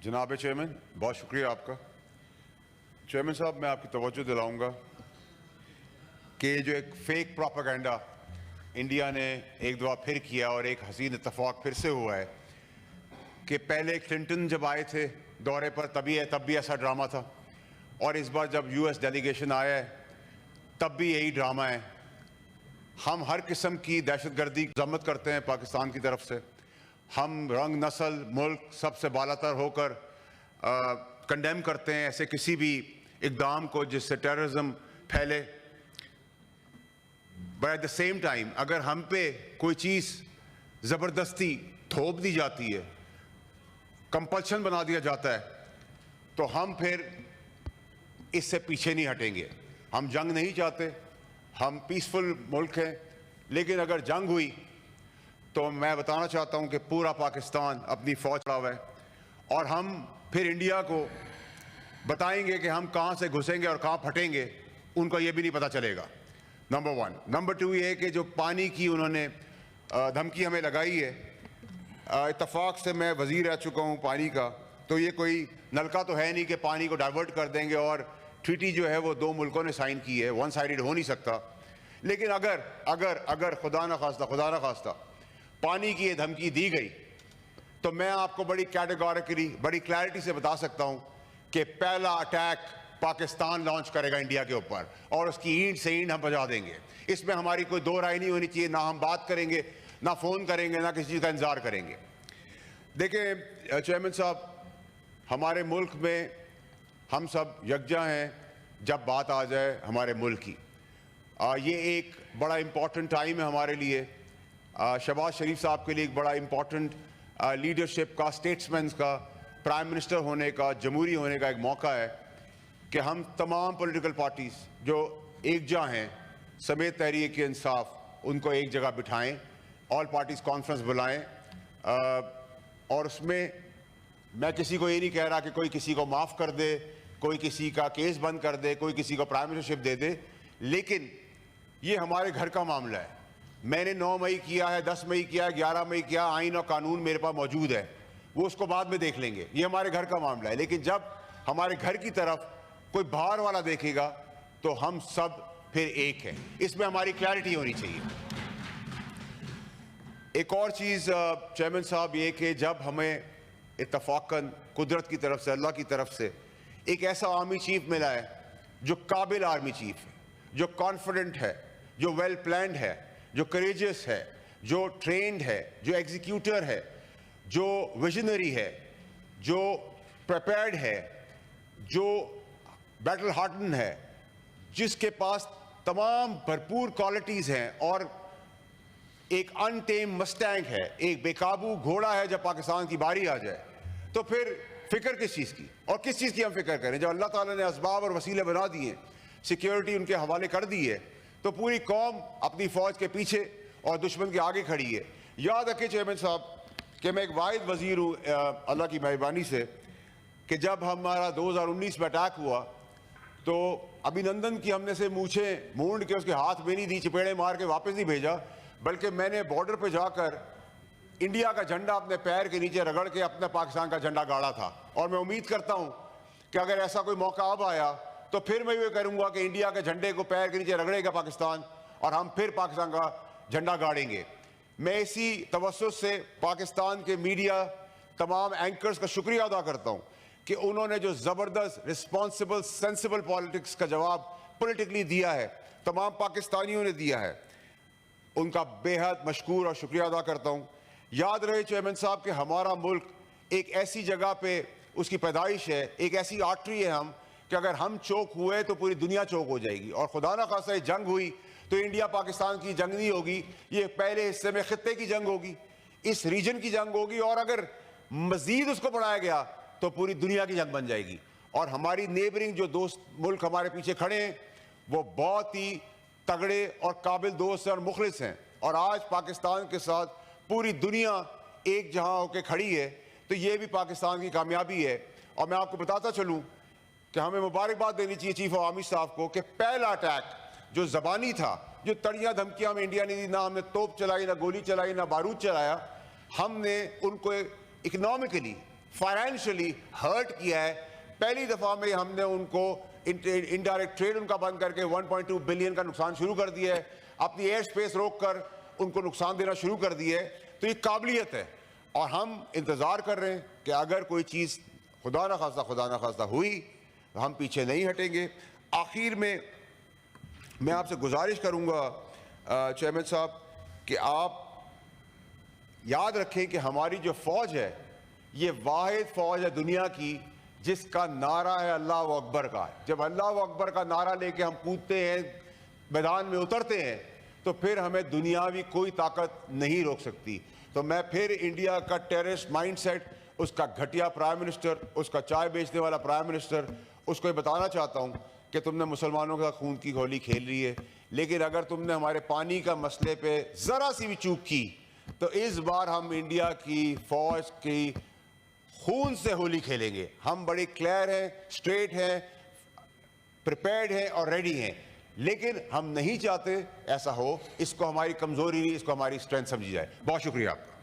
जनाब चेयरमैन, बहुत शुक्रिया आपका। चेयरमैन साहब, मैं आपकी तवज्जो दिलाऊंगा कि जो एक फेक प्रोपेगेंडा इंडिया ने एक दफ़ा फिर किया और एक हसीन इत्तफाक फिर से हुआ है कि पहले क्लिंटन जब आए थे दौरे पर तब भी ऐसा ड्रामा था, और इस बार जब यूएस डेलीगेशन आया है तब भी यही ड्रामा है। हम हर किस्म की दहशतगर्दी की मज़म्मत करते हैं पाकिस्तान की तरफ से। हम रंग, नस्ल, मुल्क सबसे बालातर होकर कंडेम करते हैं ऐसे किसी भी इक़दाम को जिससे टेररिज्म फैले। But at the same time अगर हम पे कोई चीज़ ज़बरदस्ती थोप दी जाती है, कंपल्शन बना दिया जाता है, तो हम फिर इससे पीछे नहीं हटेंगे। हम जंग नहीं चाहते, हम पीसफुल मुल्क हैं, लेकिन अगर जंग हुई तो मैं बताना चाहता हूं कि पूरा पाकिस्तान अपनी फ़ौज खड़ा हुआ है और हम फिर इंडिया को बताएंगे कि हम कहां से घुसेंगे और कहां फटेंगे, उनको ये भी नहीं पता चलेगा। Number one. नंबर टू ये कि जो पानी की उन्होंने धमकी हमें लगाई है, इत्तफाक से मैं वज़ीर रह चुका हूं पानी का, तो ये कोई नलका तो है नहीं कि पानी को डाइवर्ट कर देंगे, और ट्रीटी जो है वो दो मुल्कों ने साइन की है, वन साइडेड हो नहीं सकता। लेकिन अगर अगर अगर खुदा न खास्ता पानी की ये धमकी दी गई तो मैं आपको बड़ी कैटेगोरिकली, बड़ी क्लैरिटी से बता सकता हूं कि पहला अटैक पाकिस्तान लॉन्च करेगा इंडिया के ऊपर, और उसकी ईंट से ईंट हम बजा देंगे। इसमें हमारी कोई दो राय नहीं होनी चाहिए। ना हम बात करेंगे, ना फ़ोन करेंगे, ना किसी चीज़ का इंतज़ार करेंगे। देखें चेयरमैन साहब, हमारे मुल्क में हम सब यकजा हैं जब बात आ जाए हमारे मुल्क की। ये एक बड़ा इम्पॉर्टेंट टाइम है हमारे लिए। शहबाज शरीफ साहब के लिए एक बड़ा इम्पॉर्टेंट लीडरशिप का, स्टेट्समैन का, प्राइम मिनिस्टर होने का, जमहूरी होने का एक मौका है कि हम तमाम पॉलिटिकल पार्टीज़ जो एकजा हैं समेत तहरीक इंसाफ, उनको एक जगह बिठाएं, ऑल पार्टीज़ कॉन्फ्रेंस बुलाएं, और उसमें मैं किसी को ये नहीं कह रहा कि कोई किसी को माफ़ कर दे, कोई किसी का केस बंद कर दे, कोई किसी को प्राइम मिनिस्टरशिप दे दे, लेकिन ये हमारे घर का मामला है। मैंने 9 मई किया है, 10 मई किया है, 11 मई किया, आइन और कानून मेरे पास मौजूद है, वो उसको बाद में देख लेंगे। ये हमारे घर का मामला है। लेकिन जब हमारे घर की तरफ कोई बाहर वाला देखेगा तो हम सब फिर एक हैं। इसमें हमारी क्लैरिटी होनी चाहिए। एक और चीज़ चेयरमैन साहब, ये कि जब हमें इत्तफाकन कुदरत की तरफ से, अल्लाह की तरफ से एक ऐसा आर्मी चीफ मिला है जो काबिल आर्मी चीफ है, जो कॉन्फिडेंट है, जो वेल प्लान्ड है, जो करेजियस है, जो ट्रेंड है, जो एग्जीक्यूटर है, जो विजनरी है, जो प्रिपेयर्ड है, जो बैटल हार्डन है, जिसके पास तमाम भरपूर क्वालिटीज़ हैं, और एक अनटेम मस्टैंग है, एक बेकाबू घोड़ा है। जब पाकिस्तान की बारी आ जाए तो फिर फिक्र किस चीज़ की, और किस चीज़ की हम फिक्र करें? जब अल्लाह ताला ने असबाब और वसीले बना दिए, सिक्योरिटी उनके हवाले कर दी है, तो पूरी कौम अपनी फ़ौज के पीछे और दुश्मन के आगे खड़ी है। याद रखें चेयरमैन साहब कि मैं एक वाहिद वज़ीर हूँ अल्लाह की मेहरबानी से, कि जब हमारा 2019 में अटैक हुआ तो अभिनंदन की हमने से मूछें मूंड के उसके हाथ में नहीं दी, चपेड़े मार के वापस नहीं भेजा, बल्कि मैंने बॉर्डर पे जाकर इंडिया का झंडा अपने पैर के नीचे रगड़ के अपने पाकिस्तान का झंडा गाड़ा था। और मैं उम्मीद करता हूं कि अगर ऐसा कोई मौका अब आया तो फिर मैं ये करूंगा कि इंडिया के झंडे को पैर के नीचे रगड़ेगा पाकिस्तान, और हम फिर पाकिस्तान का झंडा गाड़ेंगे। मैं इसी तवज्जुह से पाकिस्तान के मीडिया, तमाम एंकर्स का शुक्रिया अदा करता हूं कि उन्होंने जो ज़बरदस्त रिस्पॉन्सिबल सेंसिबल पॉलिटिक्स का जवाब पॉलिटिकली दिया है, तमाम पाकिस्तानियों ने दिया है, उनका बेहद मशकूर और शुक्रिया अदा करता हूं। याद रहे चेयरमैन साहब कि हमारा मुल्क एक ऐसी जगह पे उसकी पैदाइश है, एक ऐसी आर्टरी है हम, कि अगर हम चौक हुए तो पूरी दुनिया चौक हो जाएगी। और खुदा ना खास्ता जंग हुई तो इंडिया पाकिस्तान की जंग नहीं होगी, ये पहले हिस्से में खित्ते की जंग होगी, इस रीजन की जंग होगी, और अगर मजीद उसको बढ़ाया गया तो पूरी दुनिया की जंग बन जाएगी। और हमारी नेबरिंग जो दोस्त मुल्क हमारे पीछे खड़े हैं वो बहुत ही तगड़े और काबिल दोस्त और मुखलिस हैं, और आज पाकिस्तान के साथ पूरी दुनिया एक जहां होकर खड़ी है, तो ये भी पाकिस्तान की कामयाबी है। और मैं आपको बताता चलूं कि हमें मुबारकबाद देनी चाहिए चीफ ऑफ आर्मी साहब को कि पहला अटैक जो ज़बानी था, जो तड़ियाँ धमकियाँ में इंडिया ने दी, ना हमने तोप चलाई, ना गोली चलाई, ना बारूद चलाया, हमने उनको इकोनॉमिकली فائنینشلی ہرٹ کیا ہے. پہلی دفعہ میں ہم نے ان کو انڈائریکٹ ٹریڈ ان کا بند کر کے 1.2 بلین کا نقصان شروع کر دیا ہے, اپنی ایئر سپیس روک کر ان کو نقصان دینا شروع کر دیا ہے. تو یہ قابلیت ہے, اور ہم انتظار کر رہے ہیں کہ اگر کوئی چیز خدا نہ خواستہ ہوئی ہم پیچھے نہیں ہٹیں گے. آخر میں آپ سے گزارش کروں گا چیئرمین صاحب کہ آپ یاد رکھیں کہ ہماری جو فوج ہے یہ واحد فوج ہے دنیا کی جس کا نعرہ ہے اللہ اکبر کا. جب اللہ اکبر کا نعرہ لے کے ہم کودتے ہیں, میدان میں اترتے ہیں, تو پھر ہمیں دنیاوی کوئی طاقت نہیں روک سکتی. تو میں پھر انڈیا کا ٹیررسٹ مائنڈ سیٹ, اس کا گھٹیا پرائم منسٹر, اس کا چائے بیچنے والا پرائم منسٹر, اس کو یہ بتانا چاہتا ہوں کہ تم نے مسلمانوں کا خون کی ہولی کھیل لی ہے, لیکن اگر تم نے ہمارے پانی کا مسئلے پہ ذرا سی بھی چوک کی تو اس بار ہم انڈیا کی فوج کی خون سے ہولی کھیلیں گے. ہم بڑے کلیئر ہیں, اسٹریٹ ہیں, پریپیئرڈ ہیں اور ریڈی ہیں, لیکن ہم نہیں چاہتے ایسا ہو. اس کو ہماری کمزوری نہیں, اس کو ہماری اسٹرینتھ سمجھی جائے. بہت شکریہ آپ کا.